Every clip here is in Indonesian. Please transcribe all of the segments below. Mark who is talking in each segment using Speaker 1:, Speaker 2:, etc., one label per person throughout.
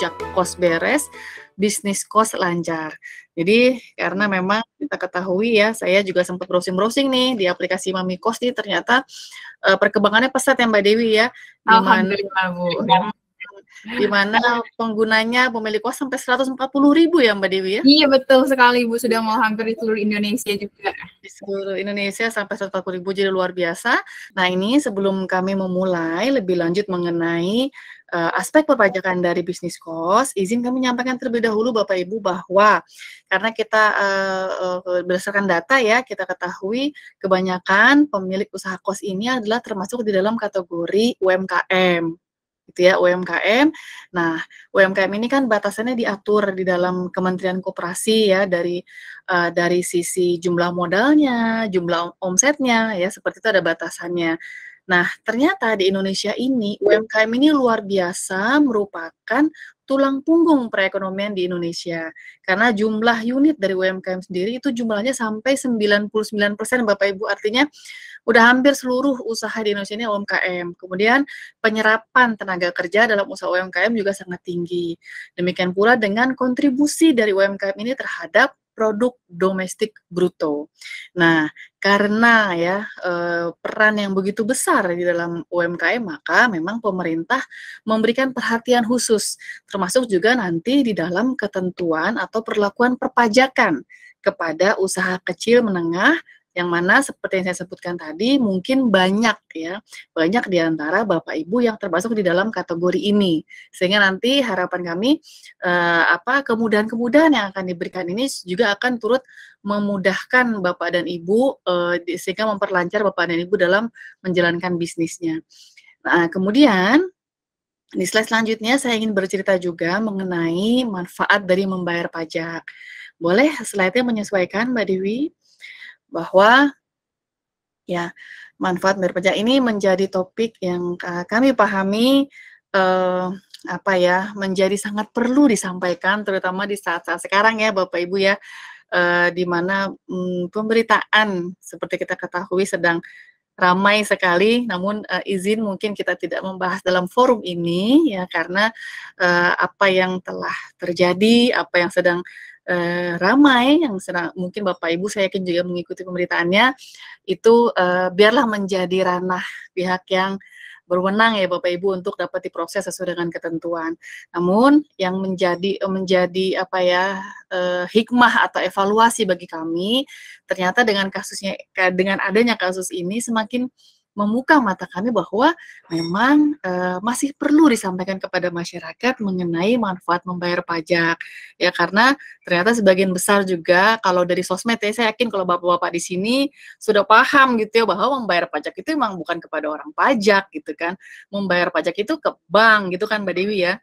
Speaker 1: pajak kos beres, bisnis kos lancar. Jadi karena memang kita ketahui ya, saya juga sempat browsing-browsing nih di aplikasi Mami Kos nih ternyata, perkembangannya pesat ya Mbak Dewi ya, di mana
Speaker 2: Alhamdulillah Bu, ya.
Speaker 1: di mana penggunanya pemilik kos sampai 140.000 ya Mbak Dewi ya?
Speaker 2: Iya betul sekali Bu, sudah mau hampir di seluruh Indonesia juga.
Speaker 1: Di seluruh Indonesia sampai 140.000 jadi luar biasa. Nah ini sebelum kami memulai lebih lanjut mengenai aspek perpajakan dari bisnis kos, izin kami menyampaikan terlebih dahulu Bapak Ibu bahwa karena kita berdasarkan data ya, kita ketahui kebanyakan pemilik usaha kos ini adalah termasuk di dalam kategori UMKM. Gitu ya, UMKM. Nah, UMKM ini kan batasannya diatur di dalam Kementerian Koperasi ya dari sisi jumlah modalnya, jumlah omsetnya ya seperti itu ada batasannya. Nah, ternyata di Indonesia ini UMKM ini luar biasa merupakan tulang punggung perekonomian di Indonesia. Karena jumlah unit dari UMKM sendiri itu jumlahnya sampai 99% Bapak Ibu, artinya udah hampir seluruh usaha di Indonesia ini UMKM. Kemudian penyerapan tenaga kerja dalam usaha UMKM juga sangat tinggi. Demikian pula dengan kontribusi dari UMKM ini terhadap produk domestik bruto. Nah, karena ya peran yang begitu besar di dalam UMKM, maka memang pemerintah memberikan perhatian khusus, termasuk juga nanti di dalam ketentuan atau perlakuan perpajakan kepada usaha kecil menengah yang mana seperti yang saya sebutkan tadi mungkin banyak ya, banyak di antara Bapak Ibu yang termasuk di dalam kategori ini. Sehingga nanti harapan kami kemudahan-kemudahan yang akan diberikan ini juga akan turut memudahkan Bapak dan Ibu sehingga memperlancar Bapak dan Ibu dalam menjalankan bisnisnya. Nah, kemudian di slide selanjutnya saya ingin bercerita juga mengenai manfaat dari membayar pajak. Boleh slide-nya menyesuaikan Mbak Dewi? Bahwa ya manfaat bayar pajak ini menjadi topik yang kami pahami menjadi sangat perlu disampaikan terutama di saat-saat sekarang ya Bapak Ibu ya, di mana pemberitaan seperti kita ketahui sedang ramai sekali, namun izin mungkin kita tidak membahas dalam forum ini ya karena apa yang telah terjadi, apa yang sedang ramai, yang sedang mungkin Bapak Ibu saya yakin juga mengikuti pemberitaannya, itu biarlah menjadi ranah pihak yang berwenang ya Bapak Ibu untuk dapat diproses sesuai dengan ketentuan. Namun yang menjadi hikmah atau evaluasi bagi kami ternyata dengan adanya kasus ini semakin membuka mata kami bahwa memang masih perlu disampaikan kepada masyarakat mengenai manfaat membayar pajak ya karena ternyata sebagian besar juga kalau dari sosmed ya saya yakin kalau bapak-bapak di sini sudah paham gitu ya bahwa membayar pajak itu memang bukan kepada orang pajak gitu kan, membayar pajak itu ke bank gitu kan Mbak Dewi ya.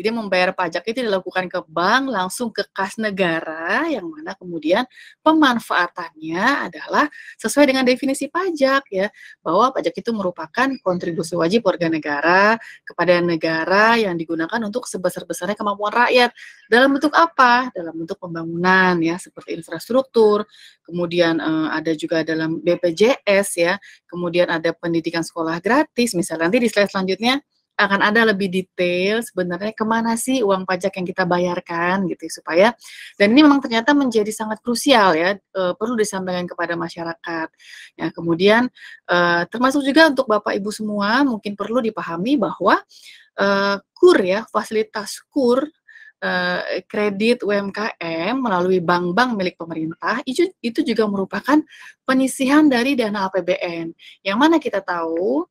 Speaker 1: Jadi membayar pajak itu dilakukan ke bank langsung ke kas negara yang mana kemudian pemanfaatannya adalah sesuai dengan definisi pajak ya, bahwa pajak itu merupakan kontribusi wajib warga negara kepada negara yang digunakan untuk sebesar-besarnya kemampuan rakyat. Dalam bentuk apa? Dalam bentuk pembangunan ya, seperti infrastruktur, kemudian ada juga dalam BPJS ya, kemudian ada pendidikan sekolah gratis, misalnya nanti di slide selanjutnya akan ada lebih detail sebenarnya kemana sih uang pajak yang kita bayarkan gitu supaya dan ini memang ternyata menjadi sangat krusial ya perlu disampaikan kepada masyarakat ya kemudian termasuk juga untuk Bapak Ibu semua mungkin perlu dipahami bahwa KUR ya fasilitas KUR kredit UMKM melalui bank-bank milik pemerintah itu juga merupakan penyisihan dari dana APBN yang mana kita tahu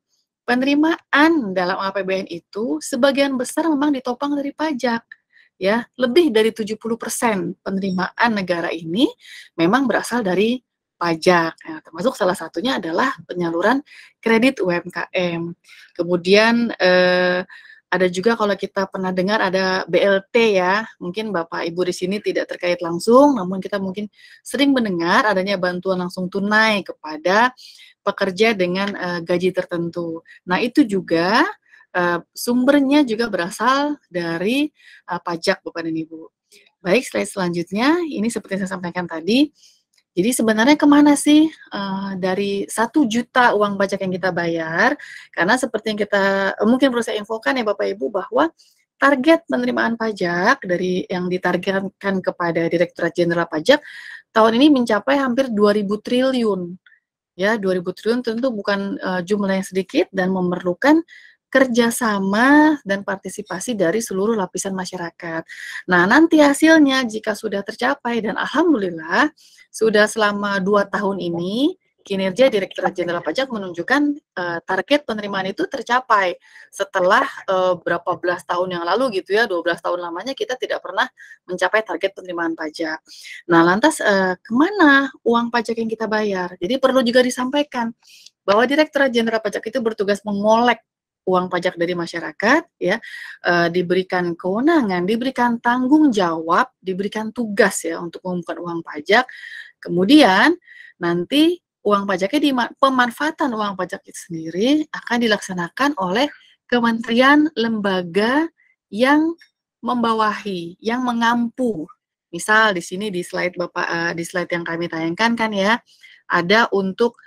Speaker 1: penerimaan dalam APBN itu sebagian besar memang ditopang dari pajak. Ya, lebih dari 70% penerimaan negara ini memang berasal dari pajak. Nah, termasuk salah satunya adalah penyaluran kredit UMKM. Kemudian ada juga kalau kita pernah dengar ada BLT ya, mungkin Bapak Ibu di sini tidak terkait langsung, namun kita mungkin sering mendengar adanya bantuan langsung tunai kepada pekerja dengan gaji tertentu. Nah, itu juga sumbernya juga berasal dari pajak, Bapak dan Ibu. Baik, slide selanjutnya, ini seperti yang saya sampaikan tadi. Jadi sebenarnya kemana sih dari 1 juta uang pajak yang kita bayar? Karena seperti yang kita mungkin perlu saya infokan ya Bapak Ibu bahwa target penerimaan pajak dari yang ditargetkan kepada Direktorat Jenderal Pajak tahun ini mencapai hampir 2.000 triliun. Ya, 2.000 triliun tentu bukan jumlah yang sedikit dan memerlukan kerjasama dan partisipasi dari seluruh lapisan masyarakat. Nah, nanti hasilnya jika sudah tercapai dan alhamdulillah sudah selama 2 tahun ini kinerja Direktorat Jenderal Pajak menunjukkan target penerimaan itu tercapai setelah berapa belas tahun yang lalu gitu ya, 12 tahun lamanya kita tidak pernah mencapai target penerimaan pajak. Nah, lantas kemana uang pajak yang kita bayar? Jadi perlu juga disampaikan bahwa Direktorat Jenderal Pajak itu bertugas mengolek uang pajak dari masyarakat, ya, diberikan kewenangan, diberikan tanggung jawab, diberikan tugas ya untuk mengumpulkan uang pajak. Kemudian nanti uang pajaknya pemanfaatan uang pajak itu sendiri akan dilaksanakan oleh kementerian lembaga yang membawahi, yang mengampu. Misal di sini di slide Bapak di slide yang kami tayangkan kan ya, ada untuk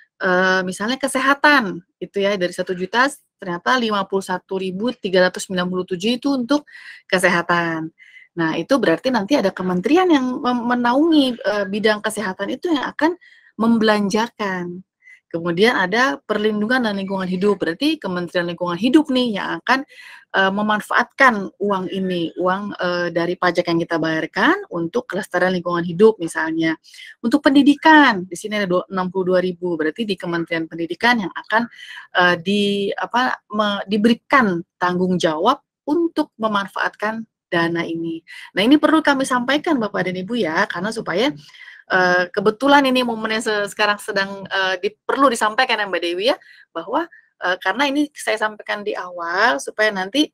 Speaker 1: misalnya kesehatan itu ya dari 1 juta ternyata 51.397 itu untuk kesehatan. Nah, itu berarti nanti ada kementerian yang menaungi bidang kesehatan itu yang akan membelanjakan. Kemudian ada perlindungan dan lingkungan hidup, berarti Kementerian Lingkungan Hidup nih yang akan memanfaatkan uang ini, uang dari pajak yang kita bayarkan untuk kelestarian lingkungan hidup misalnya. Untuk pendidikan, di sini ada 62.000, berarti di Kementerian Pendidikan yang akan diberikan tanggung jawab untuk memanfaatkan dana ini. Nah, ini perlu kami sampaikan Bapak dan Ibu ya, karena supaya kebetulan ini momennya sekarang sedang perlu disampaikan ya Mbak Dewi ya, bahwa karena ini saya sampaikan di awal supaya nanti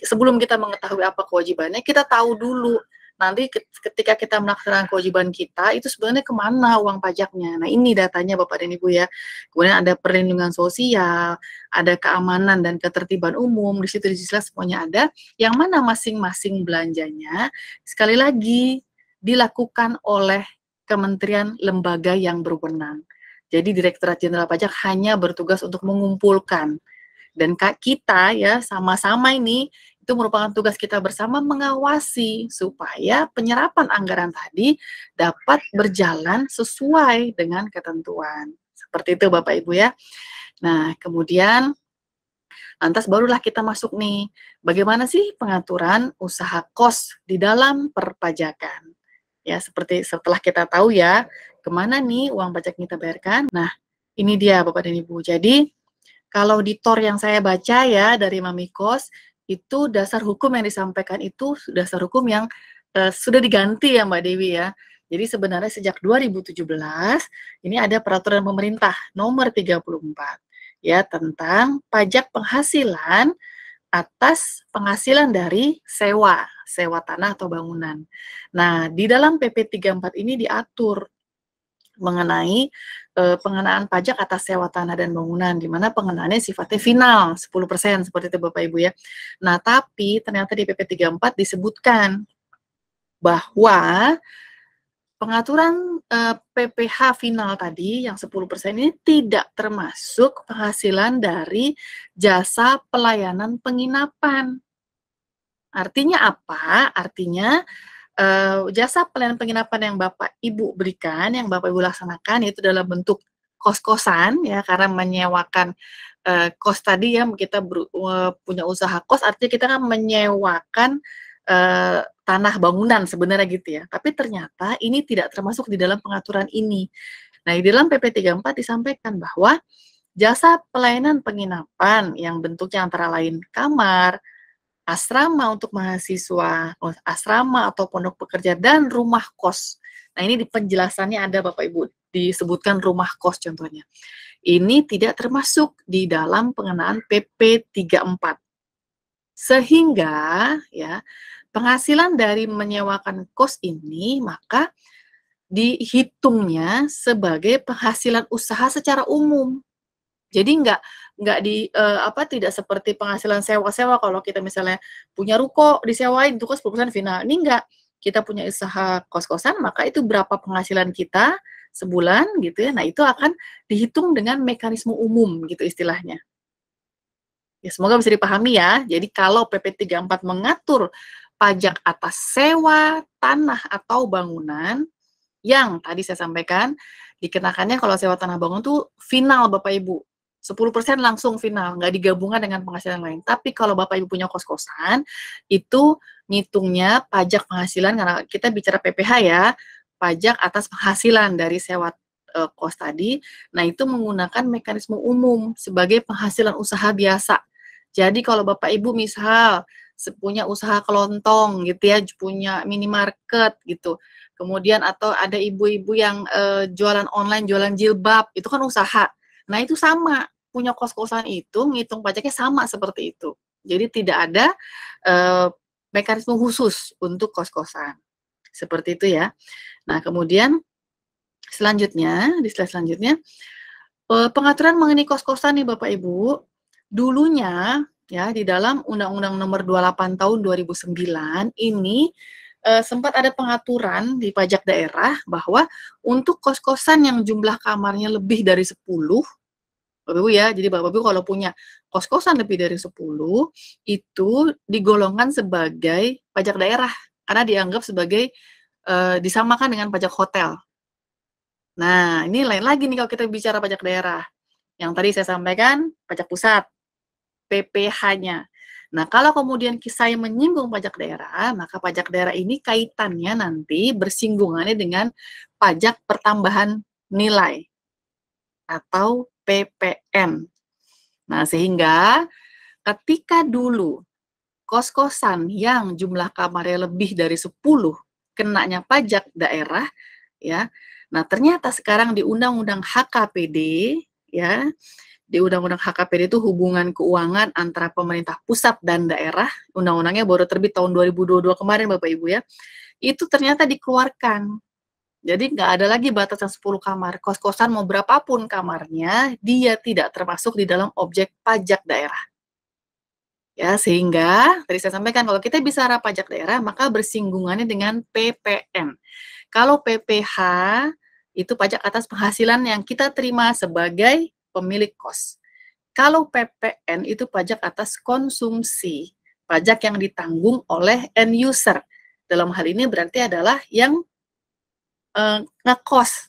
Speaker 1: sebelum kita mengetahui apa kewajibannya, kita tahu dulu nanti ketika kita melaksanakan kewajiban kita itu sebenarnya kemana uang pajaknya. Nah, ini datanya Bapak dan Ibu ya. Kemudian ada perlindungan sosial, ada keamanan dan ketertiban umum, di situ jelas semuanya ada. Yang mana masing-masing belanjanya sekali lagi dilakukan oleh kementerian lembaga yang berwenang. Jadi Direktorat Jenderal Pajak hanya bertugas untuk mengumpulkan. Dan kita ya sama-sama ini itu merupakan tugas kita bersama mengawasi supaya penyerapan anggaran tadi dapat berjalan sesuai dengan ketentuan. Seperti itu Bapak Ibu ya. Nah, kemudian lantas barulah kita masuk nih, bagaimana sih pengaturan usaha kos di dalam perpajakan. Ya, seperti setelah kita tahu ya, kemana nih uang pajak yang kita bayarkan. Nah, ini dia Bapak dan Ibu. Jadi, kalau di TOR yang saya baca ya dari Mamikos, itu dasar hukum yang disampaikan itu dasar hukum yang sudah diganti ya Mbak Dewi ya. Jadi sebenarnya sejak 2017 ini ada peraturan pemerintah nomor 34 ya tentang pajak penghasilan atas penghasilan dari sewa tanah atau bangunan. Nah, di dalam PP 34 ini diatur mengenai pengenaan pajak atas sewa tanah dan bangunan, di mana pengenaannya sifatnya final, 10% seperti itu Bapak Ibu ya. Nah, tapi ternyata di PP 34 disebutkan bahwa pengaturan PPh final tadi yang 10% ini tidak termasuk penghasilan dari jasa pelayanan penginapan. Artinya apa? Artinya jasa pelayanan penginapan yang Bapak Ibu berikan, yang Bapak Ibu laksanakan itu dalam bentuk kos-kosan ya, karena menyewakan kos tadi ya, kita punya usaha kos, artinya kita kan menyewakan tanah bangunan sebenarnya gitu ya. Tapi ternyata ini tidak termasuk di dalam pengaturan ini. Nah, di dalam PP 34 disampaikan bahwa jasa pelayanan penginapan yang bentuknya antara lain kamar, asrama untuk mahasiswa, asrama atau pondok pekerja, dan rumah kos. Nah, ini di penjelasannya ada Bapak Ibu, disebutkan rumah kos contohnya. Ini tidak termasuk di dalam pengenaan PP 34. Sehingga ya, penghasilan dari menyewakan kos ini maka dihitungnya sebagai penghasilan usaha secara umum. Jadi tidak seperti penghasilan sewa-sewa kalau kita misalnya punya ruko disewain itu kan 10% final. Ini enggak. Kita punya usaha kos-kosan maka itu berapa penghasilan kita sebulan gitu ya. Nah, itu akan dihitung dengan mekanisme umum gitu istilahnya. Ya, semoga bisa dipahami ya. Jadi kalau PP 34 mengatur pajak atas sewa, tanah, atau bangunan, yang tadi saya sampaikan, dikenakannya kalau sewa tanah bangun tuh final Bapak Ibu. 10% langsung final, nggak digabungkan dengan penghasilan lain. Tapi kalau Bapak Ibu punya kos-kosan, itu ngitungnya pajak penghasilan, karena kita bicara PPH ya, pajak atas penghasilan dari sewa kos tadi. Nah, itu menggunakan mekanisme umum sebagai penghasilan usaha biasa. Jadi kalau Bapak Ibu misal punya usaha kelontong gitu ya, punya minimarket gitu, kemudian atau ada ibu-ibu yang jualan online, jualan jilbab, itu kan usaha. Nah, itu sama, punya kos-kosan itu ngitung pajaknya sama seperti itu. Jadi tidak ada mekanisme khusus untuk kos-kosan. Seperti itu ya. Nah, kemudian selanjutnya, di slide selanjutnya, pengaturan mengenai kos-kosan nih Bapak Ibu, dulunya ya di dalam Undang-Undang Nomor 28 Tahun 2009 ini sempat ada pengaturan di pajak daerah bahwa untuk kos-kosan yang jumlah kamarnya lebih dari 10, Bapak Ibu ya, jadi Bapak Ibu kalau punya kos-kosan lebih dari 10, itu digolongkan sebagai pajak daerah, karena dianggap sebagai disamakan dengan pajak hotel. Nah, ini lain lagi nih kalau kita bicara pajak daerah. Yang tadi saya sampaikan, pajak pusat, PPH-nya. Nah, kalau kemudian saya menyinggung pajak daerah, maka pajak daerah ini kaitannya nanti bersinggungannya dengan pajak pertambahan nilai atau PPN. Nah, sehingga ketika dulu kos-kosan yang jumlah kamarnya lebih dari 10 kenanya pajak daerah, ya. Nah, ternyata sekarang di Undang-Undang HKPD, ya, di Undang-Undang HKPD itu hubungan keuangan antara pemerintah pusat dan daerah, undang-undangnya baru terbit tahun 2022 kemarin Bapak Ibu ya, itu ternyata dikeluarkan. Jadi nggak ada lagi batasan 10 kamar, kos-kosan mau berapapun kamarnya, dia tidak termasuk di dalam objek pajak daerah. Ya, sehingga tadi saya sampaikan kalau kita bicara pajak daerah, maka bersinggungannya dengan PPN. Kalau PPH itu pajak atas penghasilan yang kita terima sebagai pemilik kos. Kalau PPN itu pajak atas konsumsi, pajak yang ditanggung oleh end user. Dalam hal ini berarti adalah yang ngekos,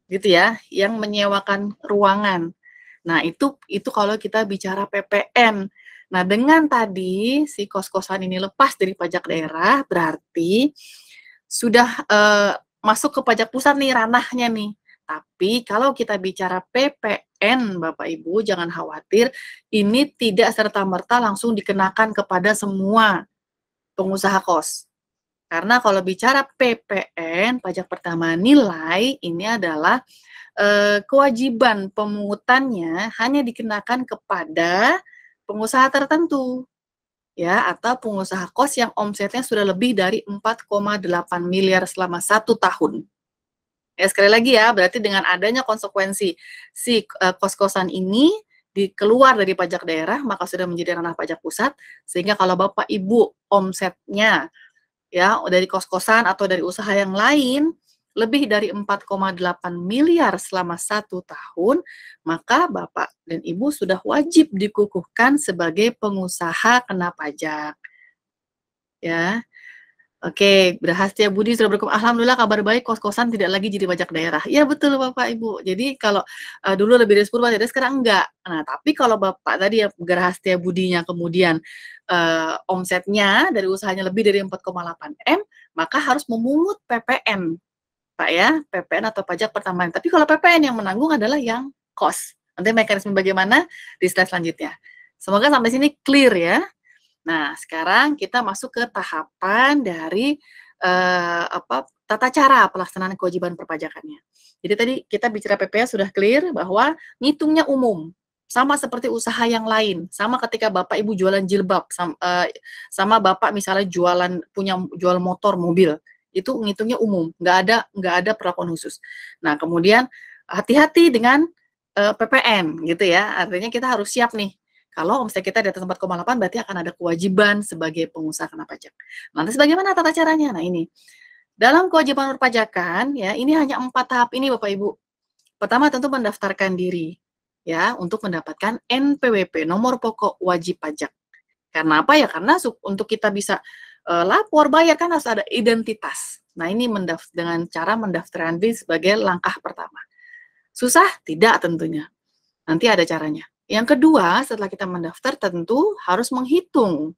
Speaker 1: gitu ya, yang menyewakan ruangan. Nah, itu kalau kita bicara PPN. Nah, dengan tadi si kos-kosan ini lepas dari pajak daerah, berarti sudah masuk ke pajak pusat nih ranahnya nih. Tapi kalau kita bicara PPN, Bapak Ibu, jangan khawatir, ini tidak serta-merta langsung dikenakan kepada semua pengusaha kos. Karena kalau bicara PPN, pajak pertambahan nilai, ini adalah kewajiban pemungutannya hanya dikenakan kepada pengusaha tertentu, ya, atau pengusaha kos yang omsetnya sudah lebih dari 4,8 miliar selama 1 tahun. Ya, sekali lagi ya, berarti dengan adanya konsekuensi si kos-kosan ini keluar dari pajak daerah, maka sudah menjadi ranah pajak pusat, sehingga kalau Bapak Ibu omsetnya ya dari kos-kosan atau dari usaha yang lain lebih dari 4,8 miliar selama 1 tahun, maka Bapak dan Ibu sudah wajib dikukuhkan sebagai pengusaha kena pajak. Ya. Oke, Berhastia Budi sudah alhamdulillah kabar baik kos-kosan tidak lagi jadi pajak daerah. Iya betul Bapak Ibu. Jadi kalau dulu lebih dari 10 pajak daerah, sekarang enggak. Nah, tapi kalau Bapak tadi ya Gerahastia Budinya kemudian omsetnya dari usahanya lebih dari 4,8 M, maka harus memungut PPN. Pak ya, PPN atau pajak pertambahan. Tapi kalau PPN yang menanggung adalah yang kos. Nanti mekanisme bagaimana di slide selanjutnya. Semoga sampai sini clear ya. Nah, sekarang kita masuk ke tahapan dari tata cara pelaksanaan kewajiban perpajakannya. Jadi tadi kita bicara PPh sudah clear bahwa ngitungnya umum, sama seperti usaha yang lain, sama ketika Bapak Ibu jualan jilbab, sama Bapak misalnya jual motor, mobil, itu ngitungnya umum, nggak ada perlakuan khusus. Nah, kemudian hati-hati dengan PPN gitu ya, artinya kita harus siap nih. Kalau omset kita di atas 4,8 berarti akan ada kewajiban sebagai pengusaha kena pajak. Lantas bagaimana tata caranya? Nah ini, dalam kewajiban perpajakan ya ini hanya 4 tahap ini Bapak Ibu. Pertama tentu mendaftarkan diri. ya untuk mendapatkan NPWP, nomor pokok wajib pajak. Karena apa ya? Karena untuk kita bisa lapor bayar kan harus ada identitas. Nah, ini dengan cara mendaftarkan diri sebagai langkah pertama. Susah? Tidak tentunya. Nanti ada caranya. Yang kedua, setelah kita mendaftar tentu harus menghitung.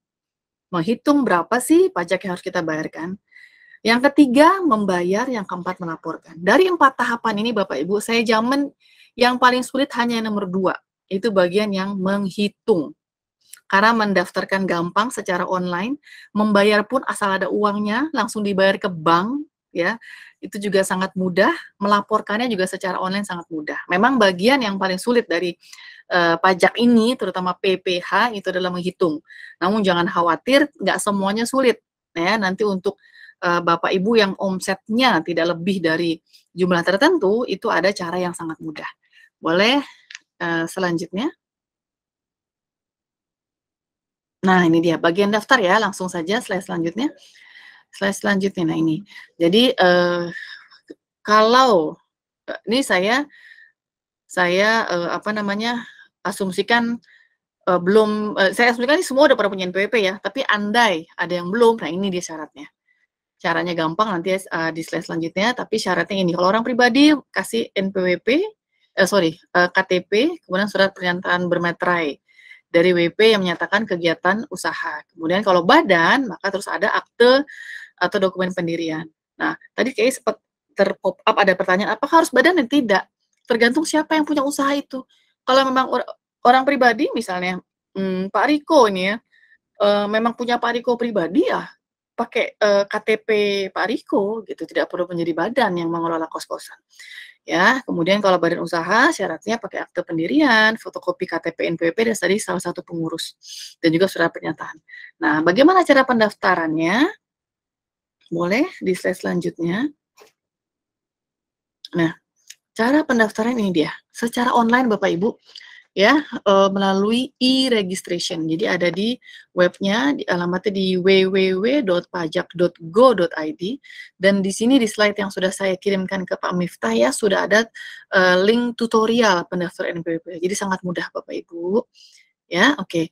Speaker 1: Menghitung berapa sih pajak yang harus kita bayarkan. Yang ketiga, membayar. Yang keempat, melaporkan. Dari 4 tahapan ini, Bapak Ibu, saya jamin yang paling sulit hanya yang nomor 2. Itu bagian yang menghitung. Karena mendaftarkan gampang secara online, membayar pun asal ada uangnya, langsung dibayar ke bank, ya, itu juga sangat mudah, melaporkannya juga secara online sangat mudah. Memang bagian yang paling sulit dari pajak ini, terutama PPH, itu adalah menghitung. Namun jangan khawatir, nggak semuanya sulit. Ya, nanti untuk Bapak Ibu yang omsetnya tidak lebih dari jumlah tertentu, itu ada cara yang sangat mudah. Boleh selanjutnya? Nah, ini dia bagian daftar ya, langsung saja slide selanjutnya. Slide selanjutnya, nah ini. Jadi, kalau ini saya asumsikan saya asumsikan ini semua udah pada punya NPWP ya, tapi andai ada yang belum, nah ini dia syaratnya. Caranya gampang nanti di slide selanjutnya, tapi syaratnya ini, kalau orang pribadi kasih NPWP, KTP, kemudian surat pernyataan bermeterai dari WP yang menyatakan kegiatan usaha. Kemudian kalau badan, maka terus ada akte atau dokumen pendirian. Nah, tadi kayaknya sempat terpop up ada pertanyaan, apakah harus badan dan tidak? Tergantung siapa yang punya usaha itu. Kalau memang orang pribadi, misalnya Pak Riko ini ya, memang punya Pak Riko pribadi ya, pakai KTP Pak Riko gitu, tidak perlu menjadi badan yang mengelola kos-kosan. Ya, kemudian kalau badan usaha syaratnya pakai akte pendirian, fotokopi KTP NPWP dan tadi salah satu pengurus dan juga surat pernyataan. Nah, bagaimana cara pendaftarannya? Boleh di slide selanjutnya. Nah, cara pendaftaran ini dia, secara online Bapak Ibu, ya, melalui e-registration. Jadi ada di webnya, alamatnya di www.pajak.go.id, dan di sini di slide yang sudah saya kirimkan ke Pak Miftah ya, sudah ada link tutorial pendaftaran NPWP. Jadi sangat mudah Bapak Ibu. Ya, oke.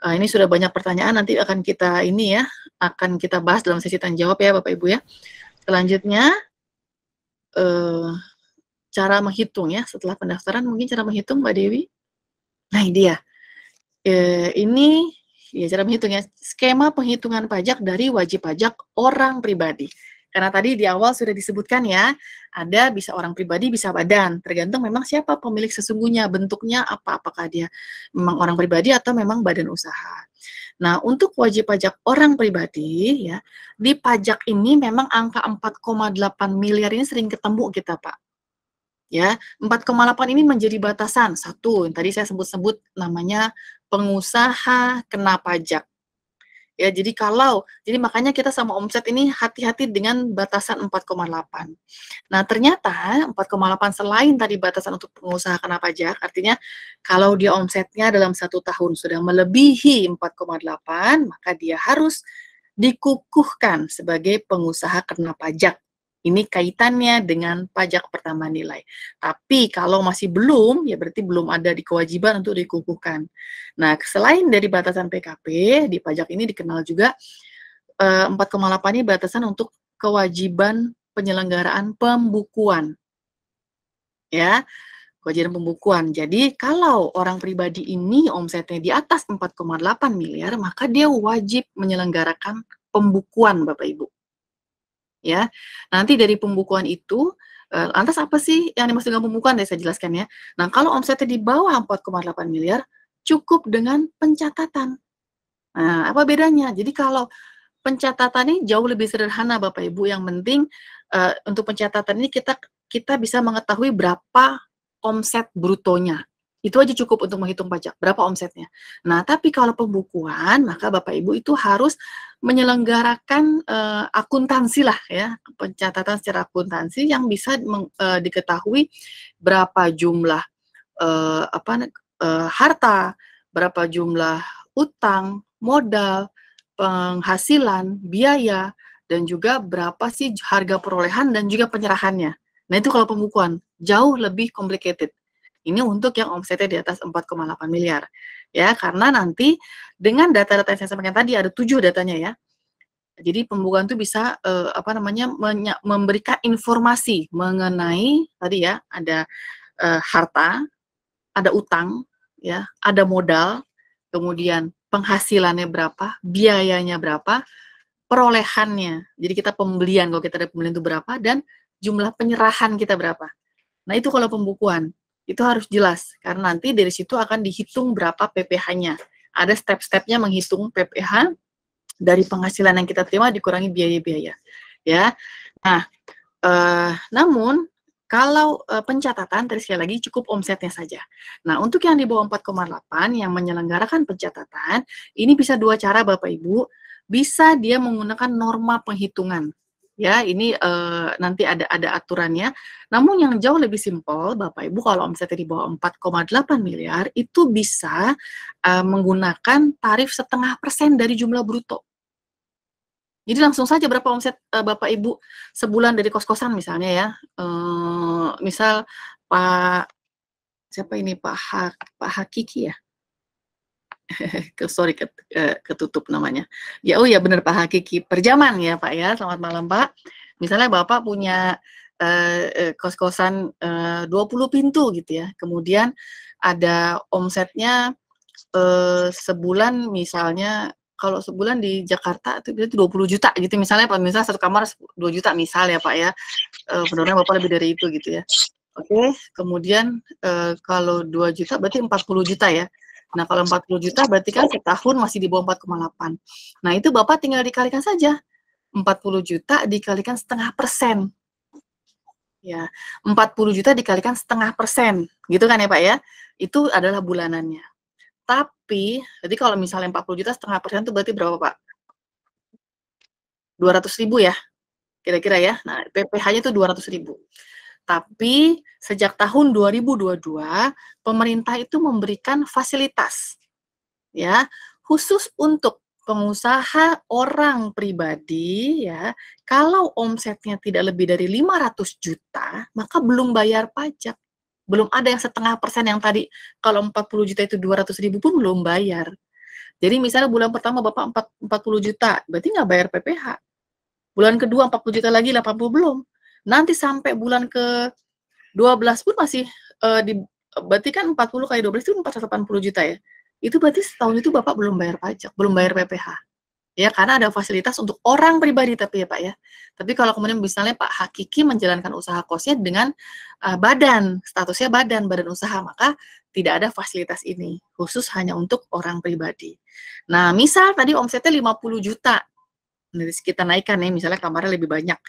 Speaker 1: Ini sudah banyak pertanyaan, nanti akan kita bahas dalam sesi tanya jawab ya Bapak Ibu ya. Selanjutnya, cara menghitung ya, setelah pendaftaran mungkin cara menghitung Mbak Dewi. Nah, ini dia. Ini ya cara menghitungnya, skema penghitungan pajak dari wajib pajak orang pribadi. Karena tadi di awal sudah disebutkan ya, ada bisa orang pribadi, bisa badan. Tergantung memang siapa pemilik sesungguhnya, bentuknya apa, apakah dia memang orang pribadi atau memang badan usaha. Nah, untuk wajib pajak orang pribadi ya, di pajak ini memang angka 4,8 miliar ini sering ketemu kita, Pak. Ya, 4,8 ini menjadi batasan. Satu, yang tadi saya sebut-sebut namanya pengusaha kena pajak. Ya, jadi makanya kita sama omset ini hati-hati dengan batasan 4,8. Nah, ternyata 4,8 selain tadi batasan untuk pengusaha kena pajak, artinya kalau dia omsetnya dalam 1 tahun sudah melebihi 4,8, maka dia harus dikukuhkan sebagai pengusaha kena pajak. Ini kaitannya dengan pajak pertambahan nilai. Tapi kalau masih belum, ya berarti belum ada di kewajiban untuk dikukuhkan. Nah, selain dari batasan PKP, di pajak ini dikenal juga 4,8 ini batasan untuk kewajiban penyelenggaraan pembukuan. Ya, kewajiban pembukuan. Jadi, kalau orang pribadi ini omsetnya di atas 4,8 miliar, maka dia wajib menyelenggarakan pembukuan, Bapak Ibu. Ya, nanti dari pembukuan itu, lantas apa sih yang dimaksud dengan pembukuan? Saya jelaskan ya. Nah, kalau omsetnya di bawah 4,8 miliar, cukup dengan pencatatan. Nah, apa bedanya? Jadi kalau pencatatan ini jauh lebih sederhana Bapak Ibu, yang penting untuk pencatatan ini kita bisa mengetahui berapa omset brutonya. Itu aja cukup untuk menghitung pajak, berapa omsetnya. Nah, tapi kalau pembukuan, maka Bapak Ibu itu harus menyelenggarakan akuntansi lah ya, pencatatan secara akuntansi yang bisa diketahui berapa jumlah harta, berapa jumlah utang, modal, penghasilan, biaya, dan juga berapa sih harga perolehan dan juga penyerahannya. Nah, itu kalau pembukuan, jauh lebih complicated. Ini untuk yang omsetnya di atas 4,8 miliar. Ya, karena nanti dengan data-data yang saya sampaikan tadi ada 7 datanya ya. Jadi pembukuan itu bisa apa namanya memberikan informasi mengenai tadi ya ada harta, ada utang, ya, ada modal, kemudian penghasilannya berapa, biayanya berapa, perolehannya. Jadi kita pembelian, kalau kita ada pembelian itu berapa, dan jumlah penyerahan kita berapa. Nah itu kalau pembukuan, itu harus jelas, karena nanti dari situ akan dihitung berapa PPh-nya. Ada step-stepnya menghitung PPh dari penghasilan yang kita terima dikurangi biaya-biaya. Ya, nah, namun kalau pencatatan, tadi sekali lagi cukup omsetnya saja. Nah, untuk yang di bawah 4,8 yang menyelenggarakan pencatatan, ini bisa 2 cara Bapak Ibu, bisa dia menggunakan norma penghitungan. Ya, ini nanti ada aturannya. Namun yang jauh lebih simpel, Bapak Ibu, kalau omsetnya di bawah 4,8 miliar, itu bisa menggunakan tarif 0,5% dari jumlah bruto. Jadi langsung saja berapa omset Bapak Ibu sebulan dari kos-kosan misalnya ya, misal Pak siapa ini Pak Hakiki ya? Sorry ketutup namanya. Ya, oh ya benar Pak Hakiki, Perjaman ya Pak ya, selamat malam Pak. Misalnya Bapak punya kos-kosan 20 pintu gitu ya, kemudian ada omsetnya sebulan misalnya kalau sebulan di Jakarta itu berarti 20 juta gitu misalnya Pak, misalnya satu kamar 2 juta misal ya Pak ya, mudah-mudahan Bapak lebih dari itu gitu ya. Oke, kemudian kalau 2 juta berarti 40 juta ya. Nah kalau 40 juta berarti kan setahun masih di bawah 4,8. Nah itu Bapak tinggal dikalikan saja, 40 juta dikalikan 0,5%. Ya, 40 juta dikalikan 0,5%, gitu kan ya Pak ya? Itu adalah bulanannya. Tapi, jadi kalau misalnya 40 juta 0,5% itu berarti berapa Pak? 200.000 ya? Kira-kira ya? Nah, PPh-nya itu 200.000. Tapi, sejak tahun 2022, pemerintah itu memberikan fasilitas, ya, khusus untuk pengusaha orang pribadi, ya, kalau omsetnya tidak lebih dari 500 juta, maka belum bayar pajak. Belum ada yang 0,5% yang tadi, kalau 40 juta itu 200.000 pun belum bayar. Jadi misalnya bulan pertama Bapak 40 juta, berarti nggak bayar PPh. Bulan kedua 40 juta lagi, 80 belum. Nanti sampai bulan ke-12 pun masih berarti kan 40 kali 12 itu 480 juta ya. Itu berarti setahun itu Bapak belum bayar pajak, belum bayar PPh. Ya, karena ada fasilitas untuk orang pribadi tapi ya Pak ya. Tapi kalau kemudian misalnya Pak Hakiki menjalankan usaha kosnya dengan badan, statusnya badan usaha, maka tidak ada fasilitas ini, khusus hanya untuk orang pribadi. Nah, misal tadi omsetnya 50 juta, dari kita naikkan ya, misalnya kamarnya lebih banyak,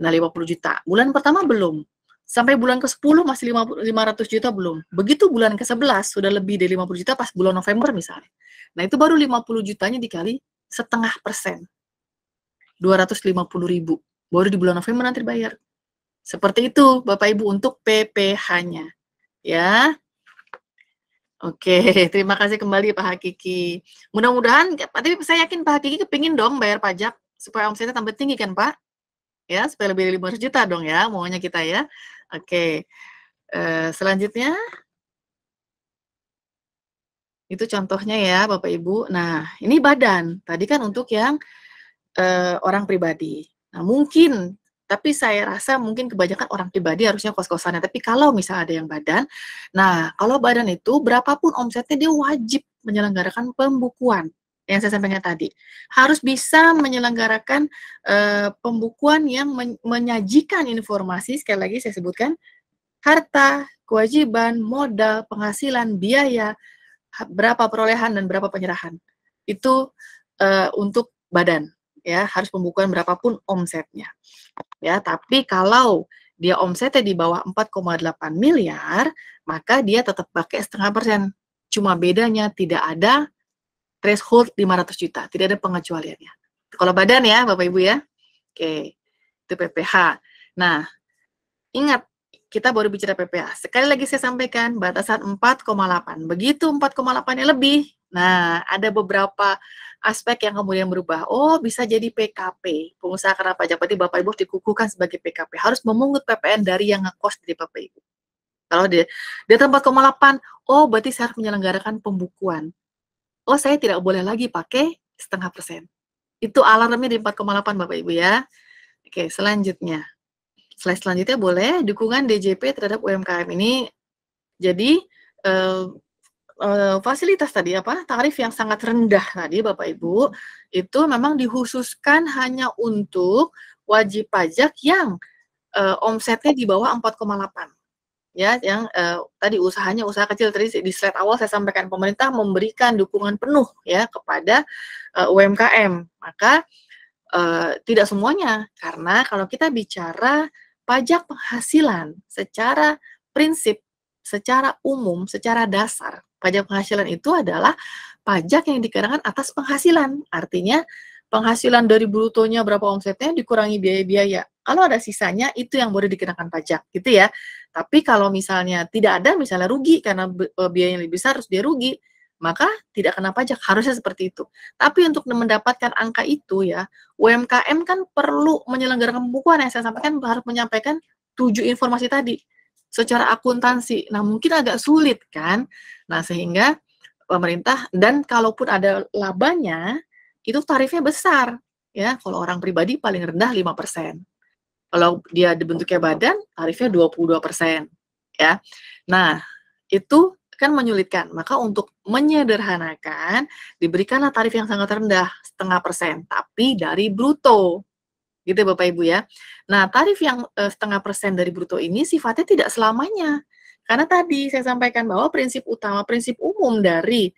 Speaker 1: nah 50 juta, bulan pertama belum, sampai bulan ke-10 masih 500 juta belum, begitu bulan ke-11 sudah lebih dari 50 juta pas bulan November misalnya, nah itu baru 50 jutanya dikali 0,5%, 250.000, baru di bulan November nanti dibayar. Seperti itu Bapak Ibu untuk PPh-nya, ya. Oke, terima kasih kembali Pak Hakiki. Mudah-mudahan, tapi saya yakin Pak Hakiki kepingin dong bayar pajak supaya omsetnya tambah tinggi kan Pak? Ya, supaya lebih dari 500 juta dong ya, maunya kita ya. Oke, selanjutnya itu contohnya ya Bapak Ibu. Nah, ini badan. Tadi kan untuk yang orang pribadi. Nah, mungkin, tapi saya rasa mungkin kebanyakan orang pribadi harusnya kos-kosannya. Tapi kalau misalnya ada yang badan, nah kalau badan itu berapapun omsetnya dia wajib menyelenggarakan pembukuan yang saya sampaikan tadi. Harus bisa menyelenggarakan pembukuan yang menyajikan informasi, sekali lagi saya sebutkan, harta, kewajiban, modal, penghasilan, biaya, berapa perolehan dan berapa penyerahan. Itu untuk badan. Ya, harus pembukuan berapapun omsetnya. Ya, tapi kalau dia omsetnya di bawah 4,8 miliar, maka dia tetap pakai 0,5%. Cuma bedanya tidak ada threshold 500 juta, tidak ada pengecualiannya. Kalau badan ya, Bapak Ibu ya. Oke, itu PPh. Nah, ingat, kita baru bicara PPh. Sekali lagi saya sampaikan, batasan 4,8. Begitu 4,8-nya lebih, nah ada beberapa aspek yang kemudian berubah. Oh, bisa jadi PKP, pengusaha kena pajak. Berarti Bapak Ibu dikukuhkan sebagai PKP. Harus memungut PPN dari yang ngekos dari Bapak Ibu. Kalau di atas 4,8, oh berarti saya harus menyelenggarakan pembukuan. Oh saya tidak boleh lagi pakai 0,5%. Itu alarmnya di 4,8 Bapak Ibu ya. Oke, selanjutnya. Slide selanjutnya boleh, dukungan DJP terhadap UMKM ini. Jadi, fasilitas tadi tarif yang sangat rendah tadi Bapak Ibu, itu memang dikhususkan hanya untuk wajib pajak yang, omsetnya di bawah 4,8. Ya, yang tadi usahanya usaha kecil. Tadi di slide awal saya sampaikan pemerintah memberikan dukungan penuh ya kepada UMKM. Maka tidak semuanya, karena kalau kita bicara pajak penghasilan secara prinsip, secara umum, secara dasar, pajak penghasilan itu adalah pajak yang dikenakan atas penghasilan. Artinya penghasilan dari brutonya berapa omsetnya dikurangi biaya-biaya. Kalau ada sisanya itu yang boleh dikenakan pajak, gitu ya. Tapi kalau misalnya tidak ada, misalnya rugi karena biaya yang lebih besar terus dia rugi, maka tidak kena pajak, harusnya seperti itu. Tapi untuk mendapatkan angka itu ya, UMKM kan perlu menyelenggarakan pembukuan yang saya sampaikan, harus menyampaikan 7 informasi tadi secara akuntansi. Nah, mungkin agak sulit kan? Nah, sehingga pemerintah, dan kalaupun ada labanya, itu tarifnya besar ya. Kalau orang pribadi paling rendah 5%. Kalau dia dibentuknya badan, tarifnya 22% ya. Nah, itu kan menyulitkan. Maka untuk menyederhanakan, diberikanlah tarif yang sangat rendah, 0,5%, tapi dari bruto. Gitu ya Bapak Ibu ya. Nah, tarif yang 0,5% dari bruto ini sifatnya tidak selamanya. Karena tadi saya sampaikan bahwa prinsip utama, prinsip umum dari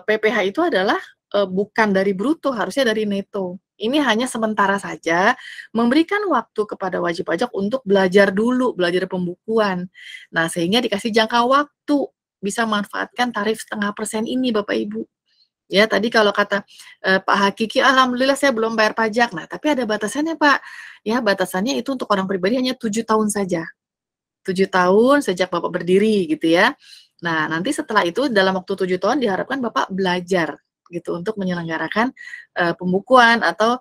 Speaker 1: PPh itu adalah bukan dari bruto, harusnya dari neto. Ini hanya sementara saja memberikan waktu kepada wajib pajak untuk belajar dulu, belajar pembukuan. Nah, sehingga dikasih jangka waktu bisa manfaatkan tarif 0,5% ini Bapak Ibu. Ya, tadi kalau kata Pak Hakiki, alhamdulillah saya belum bayar pajak. Nah, tapi ada batasannya Pak. Ya, batasannya itu untuk orang pribadi hanya 7 tahun saja. 7 tahun sejak Bapak berdiri gitu ya. Nah, nanti setelah itu dalam waktu 7 tahun diharapkan Bapak belajar gitu untuk menyelenggarakan pembukuan atau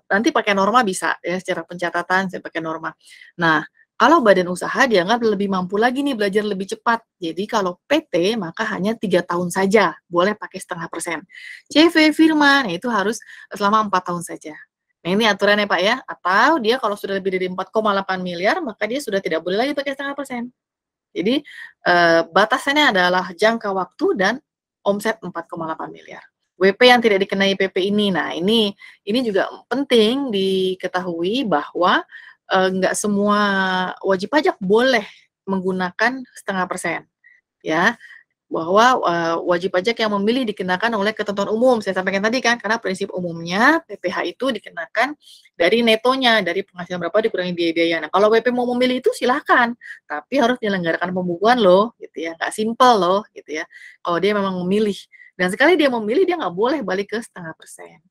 Speaker 1: nanti pakai norma bisa ya, secara pencatatan saya pakai norma. Nah, kalau badan usaha dianggap lebih mampu lagi nih belajar lebih cepat. Jadi kalau PT maka hanya 3 tahun saja, boleh pakai 0,5%. CV firma, nah itu harus selama 4 tahun saja. Nah ini aturannya Pak ya, atau dia kalau sudah lebih dari 4,8 miliar, maka dia sudah tidak boleh lagi pakai 0,5%. Jadi batasannya adalah jangka waktu dan omset 4,8 miliar. WP yang tidak dikenai PP ini, nah ini juga penting diketahui bahwa nggak semua wajib pajak boleh menggunakan 0,5%, ya. Bahwa wajib pajak yang memilih dikenakan oleh ketentuan umum. Saya sampaikan tadi kan, karena prinsip umumnya PPh itu dikenakan dari netonya, dari penghasilan berapa dikurangi biaya-biaya. Nah, kalau WP mau memilih itu silahkan, tapi harus menyelenggarakan pembukuan loh, gitu ya. Nggak simpel loh, gitu ya. Kalau dia memang memilih. Dan sekali dia memilih, dia nggak boleh balik ke 0,5%.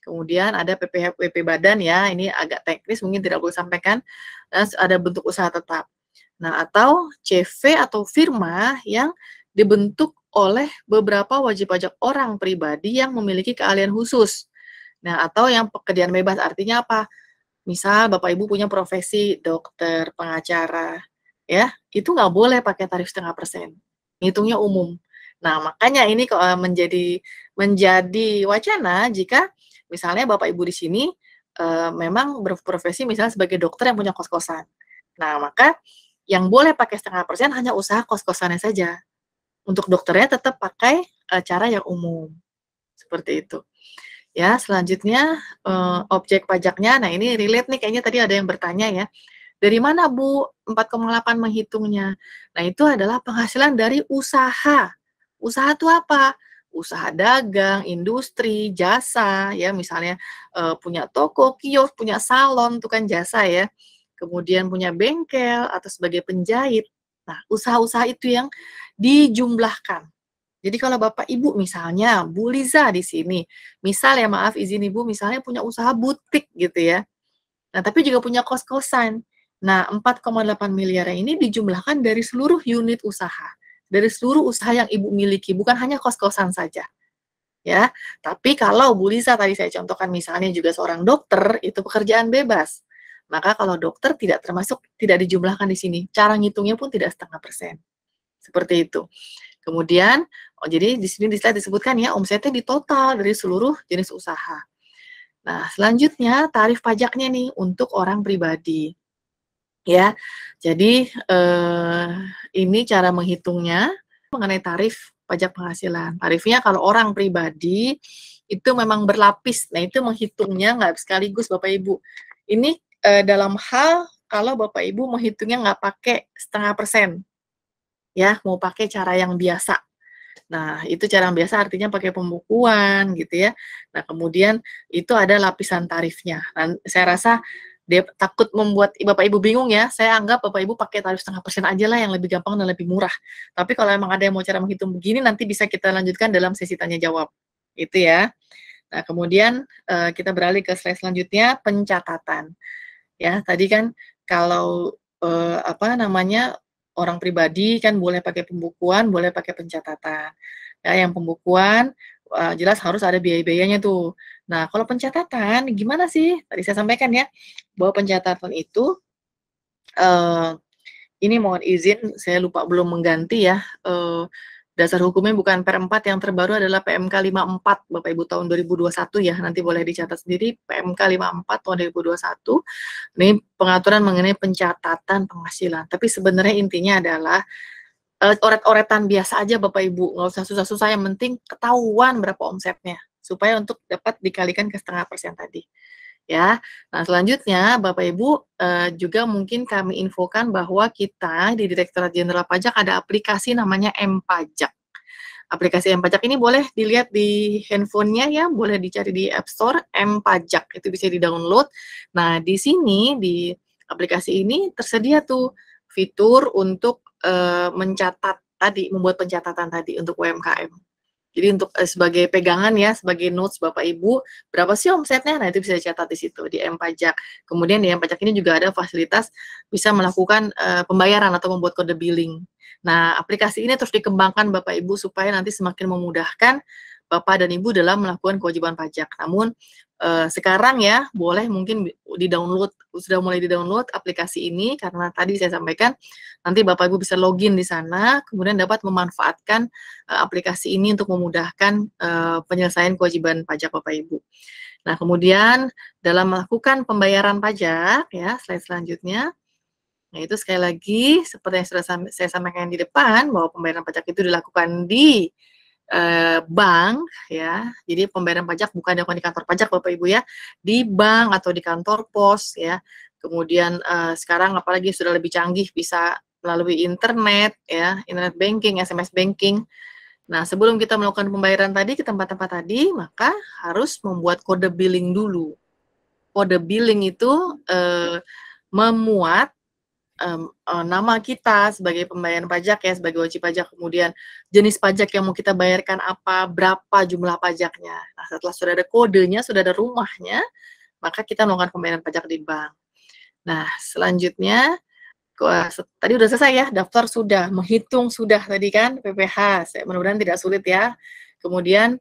Speaker 1: Kemudian ada PPh, WP badan ya, ini agak teknis mungkin tidak boleh sampaikan. Dan ada bentuk usaha tetap. Nah, atau CV atau firma yang dibentuk oleh beberapa wajib pajak orang pribadi yang memiliki keahlian khusus. Nah, atau yang pekerjaan bebas, artinya apa? Misal Bapak Ibu punya profesi dokter, pengacara, ya, itu nggak boleh pakai tarif 0,5%. Ngitungnya umum. Nah, makanya ini menjadi wacana jika misalnya Bapak Ibu di sini memang berprofesi misalnya sebagai dokter yang punya kos-kosan. Nah, maka yang boleh pakai 0,5% hanya usaha kos-kosannya saja. Untuk dokternya tetap pakai cara yang umum. Seperti itu. Ya, selanjutnya objek pajaknya. Nah, ini relate nih, kayaknya tadi ada yang bertanya ya. Dari mana Bu 4,8 menghitungnya? Nah, itu adalah penghasilan dari usaha. Usaha itu apa? Usaha dagang, industri, jasa, ya misalnya punya toko, kios, punya salon, itu kan jasa ya. Kemudian punya bengkel atau sebagai penjahit. Nah, usaha-usaha itu yang dijumlahkan. Jadi kalau Bapak Ibu misalnya, Bu Liza di sini, misal ya maaf izin Ibu, misalnya punya usaha butik gitu ya. Nah, tapi juga punya kos-kosan. Nah, 4,8 miliar ini dijumlahkan dari seluruh unit usaha. Dari seluruh usaha yang Ibu miliki, bukan hanya kos-kosan saja. Ya, tapi kalau Bu Liza tadi saya contohkan misalnya juga seorang dokter, itu pekerjaan bebas. Maka kalau dokter tidak termasuk, tidak dijumlahkan di sini. Cara ngitungnya pun tidak 0,5%. Seperti itu. Kemudian, jadi di sini disebutkan ya, omsetnya di total dari seluruh jenis usaha. Nah, selanjutnya tarif pajaknya nih untuk orang pribadi. Ya, jadi ini cara menghitungnya mengenai tarif pajak penghasilan. Tarifnya kalau orang pribadi itu memang berlapis. Nah, itu menghitungnya nggak sekaligus Bapak Ibu. Ini dalam hal kalau Bapak Ibu menghitungnya nggak pakai 0,5%, ya, mau pakai cara yang biasa. Nah, itu cara yang biasa artinya pakai pembukuan gitu ya. Nah, kemudian itu ada lapisan tarifnya. Dan saya rasa dia takut membuat Bapak Ibu bingung ya. Saya anggap Bapak Ibu pakai tarif 0,5% aja lah yang lebih gampang dan lebih murah. Tapi kalau emang ada yang mau cara menghitung begini, nanti bisa kita lanjutkan dalam sesi tanya jawab. Itu ya. Nah, kemudian kita beralih ke slide selanjutnya, pencatatan. Ya, tadi kan kalau apa namanya, orang pribadi kan boleh pakai pembukuan, boleh pakai pencatatan. Ya, yang pembukuan jelas harus ada biaya-biayanya tuh. Nah, kalau pencatatan gimana sih? Tadi saya sampaikan ya, bahwa pencatatan itu ini mohon izin saya lupa belum mengganti ya, dasar hukumnya bukan Per 4, yang terbaru adalah PMK 54 Bapak Ibu tahun 2021 ya, nanti boleh dicatat sendiri PMK 54 tahun 2021. Ini pengaturan mengenai pencatatan penghasilan. Tapi sebenarnya intinya adalah oret-oretan biasa aja Bapak Ibu, nggak usah susah-susah, yang penting ketahuan berapa omsetnya supaya untuk dapat dikalikan ke 0,5% tadi. Ya, nah selanjutnya Bapak Ibu juga mungkin kami infokan bahwa kita di Direktorat Jenderal Pajak ada aplikasi namanya M-Pajak. Aplikasi M-Pajak ini boleh dilihat di handphonenya ya, boleh dicari di App Store, M-Pajak, itu bisa di-download. Nah, di sini, di aplikasi ini tersedia tuh fitur untuk mencatat tadi, membuat pencatatan tadi untuk UMKM. Jadi untuk sebagai pegangan ya, sebagai notes Bapak Ibu, berapa sih omsetnya? Nah, itu bisa dicatat di situ di M-Pajak. Kemudian di M-Pajak ini juga ada fasilitas bisa melakukan pembayaran atau membuat kode billing. Nah, aplikasi ini terus dikembangkan Bapak Ibu supaya nanti semakin memudahkan Bapak dan Ibu dalam melakukan kewajiban pajak. Namun sekarang ya boleh mungkin di-download, sudah mulai di-download aplikasi ini karena tadi saya sampaikan nanti Bapak Ibu bisa login di sana, kemudian dapat memanfaatkan aplikasi ini untuk memudahkan penyelesaian kewajiban pajak Bapak Ibu. Nah, kemudian dalam melakukan pembayaran pajak ya, slide selanjutnya. Nah, itu sekali lagi seperti yang sudah saya sampaikan di depan bahwa pembayaran pajak itu dilakukan di bank ya. Jadi pembayaran pajak bukan dilakukan di kantor pajak Bapak Ibu ya, di bank atau di kantor pos ya. Kemudian sekarang apalagi sudah lebih canggih bisa melalui internet ya, internet banking, SMS banking. Nah, sebelum kita melakukan pembayaran tadi ke tempat-tempat tadi, maka harus membuat kode billing dulu. Kode billing itu memuat nama kita sebagai pembayar pajak ya, sebagai wajib pajak, kemudian jenis pajak yang mau kita bayarkan apa, berapa jumlah pajaknya. Nah, setelah sudah ada kodenya, sudah ada rumahnya, maka kita melakukan pembayaran pajak di bank. Nah, selanjutnya, tadi udah selesai ya, daftar sudah, menghitung sudah tadi kan, PPh, mudah-mudahan tidak sulit ya. Kemudian,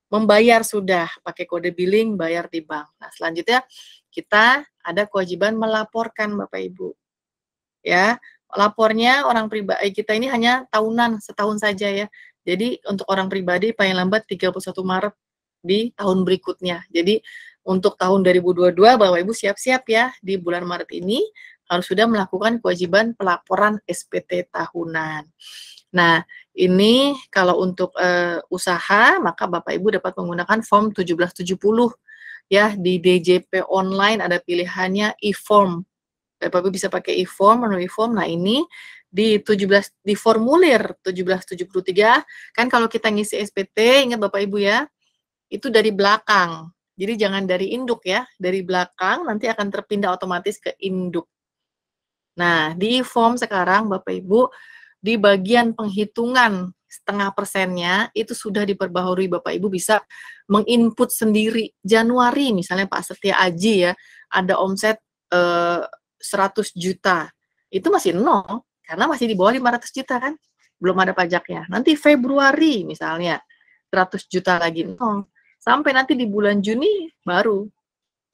Speaker 1: membayar sudah, pakai kode billing, bayar di bank. Nah, selanjutnya, kita ada kewajiban melaporkan Bapak Ibu. Ya, lapornya orang pribadi kita ini hanya tahunan, setahun saja ya. Jadi untuk orang pribadi paling lambat 31 Maret di tahun berikutnya. Jadi untuk tahun 2022 Bapak Ibu siap-siap ya, di bulan Maret ini harus sudah melakukan kewajiban pelaporan SPT tahunan. Nah, ini kalau untuk usaha maka Bapak Ibu dapat menggunakan form 1770 ya, di DJP online ada pilihannya e-form. Bapak Ibu bisa pakai e-form, menu e-form. Nah, ini di formulir 1773 kan kalau kita ngisi SPT, ingat Bapak Ibu ya, itu dari belakang. Jadi jangan dari induk ya, dari belakang nanti akan terpindah otomatis ke induk. Nah, di e-form sekarang Bapak Ibu di bagian penghitungan 0,5%-nya itu sudah diperbaharui. Bapak Ibu bisa menginput sendiri. Januari misalnya Pak Setia Aji ya, ada omset 100 juta, itu masih nol, karena masih di bawah 500 juta kan, belum ada pajaknya. Nanti Februari misalnya, 100 juta lagi nol, sampai nanti di bulan Juni baru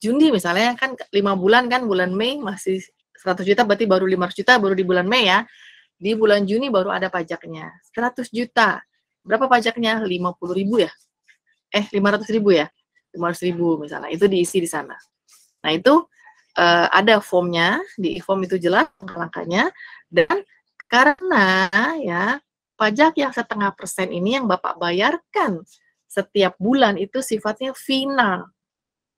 Speaker 1: Juni misalnya kan 5 bulan kan, bulan Mei masih 100 juta berarti baru 500 juta baru di bulan Mei ya. Di bulan Juni baru ada pajaknya. 100 juta. Berapa pajaknya? 50.000 ya? 500.000 ya? 500.000 misalnya. Itu diisi di sana. Nah, itu ada formnya, di form itu jelas langkah-langkahnya, dan karena ya pajak yang 0,5% ini yang Bapak bayarkan setiap bulan itu sifatnya final.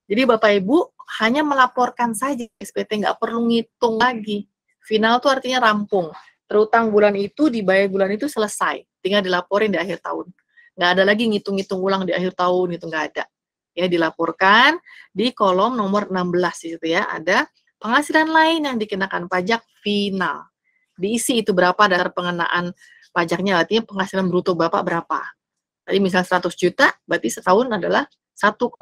Speaker 1: Jadi Bapak Ibu hanya melaporkan saja SPT, nggak perlu ngitung lagi. Final itu artinya rampung. Terutang bulan itu, dibayar bulan itu selesai. Tinggal dilaporin di akhir tahun. Nggak ada lagi ngitung-ngitung ulang di akhir tahun, itu nggak ada. Ya, dilaporkan di kolom nomor 16 itu ya, ada penghasilan lain yang dikenakan pajak final. Diisi itu berapa dasar pengenaan pajaknya, artinya penghasilan bruto Bapak berapa. Tadi misal 100 juta, berarti setahun adalah 1,2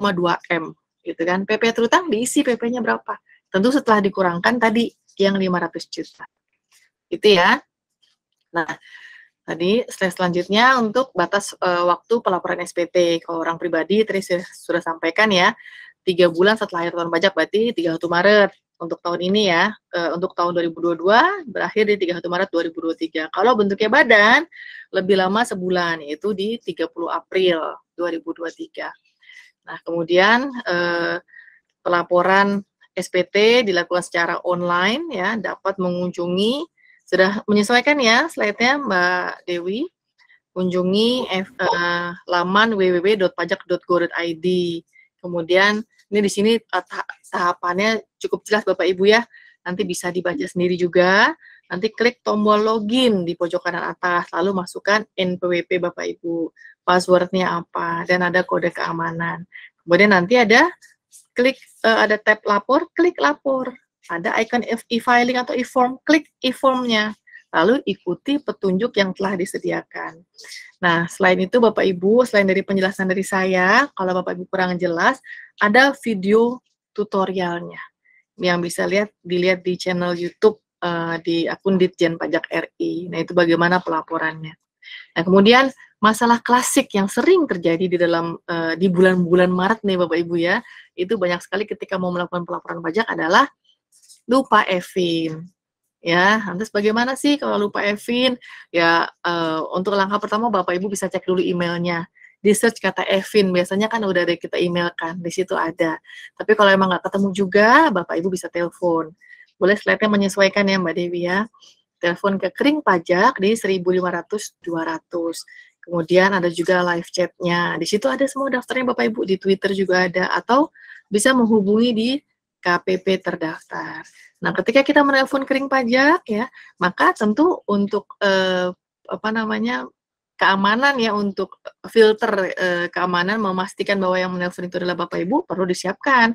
Speaker 1: M. Gitu kan. PP terutang diisi PP-nya berapa. Tentu setelah dikurangkan tadi yang 500 juta. Itu ya. Nah, tadi slide selanjutnya untuk batas waktu pelaporan SPT. Kalau orang pribadi tadi saya sudah sampaikan ya, 3 bulan setelah akhir tahun pajak berarti 31 Maret untuk tahun ini ya. Untuk tahun 2022 berakhir di 31 Maret 2023. Kalau bentuknya badan lebih lama sebulan, yaitu di 30 April 2023. Nah, kemudian pelaporan SPT dilakukan secara online ya, dapat mengunjungi, sudah menyesuaikan ya slide-nya Mbak Dewi, kunjungi laman www.pajak.go.id. Kemudian ini di sini tahapannya cukup jelas Bapak Ibu ya, nanti bisa dibaca sendiri juga. Nanti klik tombol login di pojok kanan atas, lalu masukkan NPWP Bapak Ibu, passwordnya apa, dan ada kode keamanan. Kemudian nanti ada ada tab lapor, klik lapor. Ada icon e-filing atau e-form, klik e-formnya. Lalu ikuti petunjuk yang telah disediakan. Nah, selain itu Bapak Ibu, selain dari penjelasan dari saya, kalau Bapak Ibu kurang jelas, ada video tutorialnya yang bisa dilihat di channel YouTube di akun Ditjen Pajak RI. Nah, itu bagaimana pelaporannya. Nah, kemudian masalah klasik yang sering terjadi di bulan-bulan Maret nih Bapak Ibu ya, itu banyak sekali ketika mau melakukan pelaporan pajak adalah lupa e-fin. Ya, lantas bagaimana sih kalau lupa e-fin? Ya, untuk langkah pertama Bapak Ibu bisa cek dulu emailnya. Di search kata e-fin, biasanya kan udah ada kita emailkan, di situ ada. Tapi kalau emang nggak ketemu juga, Bapak Ibu bisa telepon. Boleh slide-nya menyesuaikan ya Mbak Dewi ya. Telepon ke Kering Pajak di 1500-200. Kemudian ada juga live chat-nya. Di situ ada semua daftarnya Bapak Ibu, di Twitter juga ada, atau bisa menghubungi di KPP terdaftar. Nah, ketika kita menelpon Kering Pajak ya, maka tentu untuk keamanan ya, untuk filter keamanan, memastikan bahwa yang menelpon itu adalah Bapak Ibu, perlu disiapkan.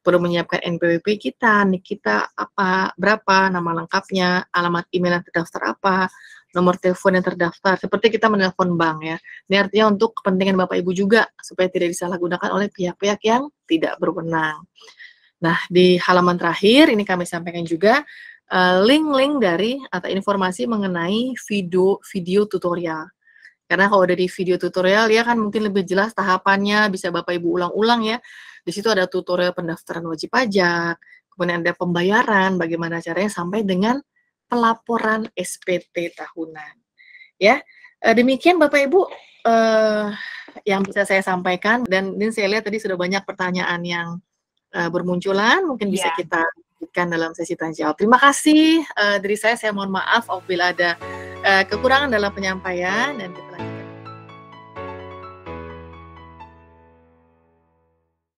Speaker 1: Perlu menyiapkan NPWP kita, NIK kita apa, berapa, nama lengkapnya, alamat email yang terdaftar apa, nomor telepon yang terdaftar, seperti kita menelpon bank ya. Ini artinya untuk kepentingan Bapak Ibu juga, supaya tidak disalahgunakan oleh pihak-pihak yang tidak berwenang. Nah, di halaman terakhir ini kami sampaikan juga link-link dari atau informasi mengenai video tutorial. Karena kalau dari video tutorial ya kan mungkin lebih jelas tahapannya, bisa Bapak Ibu ulang-ulang ya. Di situ ada tutorial pendaftaran wajib pajak, kemudian ada pembayaran, bagaimana caranya sampai dengan pelaporan SPT tahunan. Ya, demikian Bapak Ibu yang bisa saya sampaikan, dan ini saya lihat tadi sudah banyak pertanyaan yang bermunculan, mungkin bisa kita lanjutkan dalam sesi tanya jawab. Terima kasih dari saya mohon maaf apabila ada kekurangan dalam penyampaian, dan kita lanjutkan.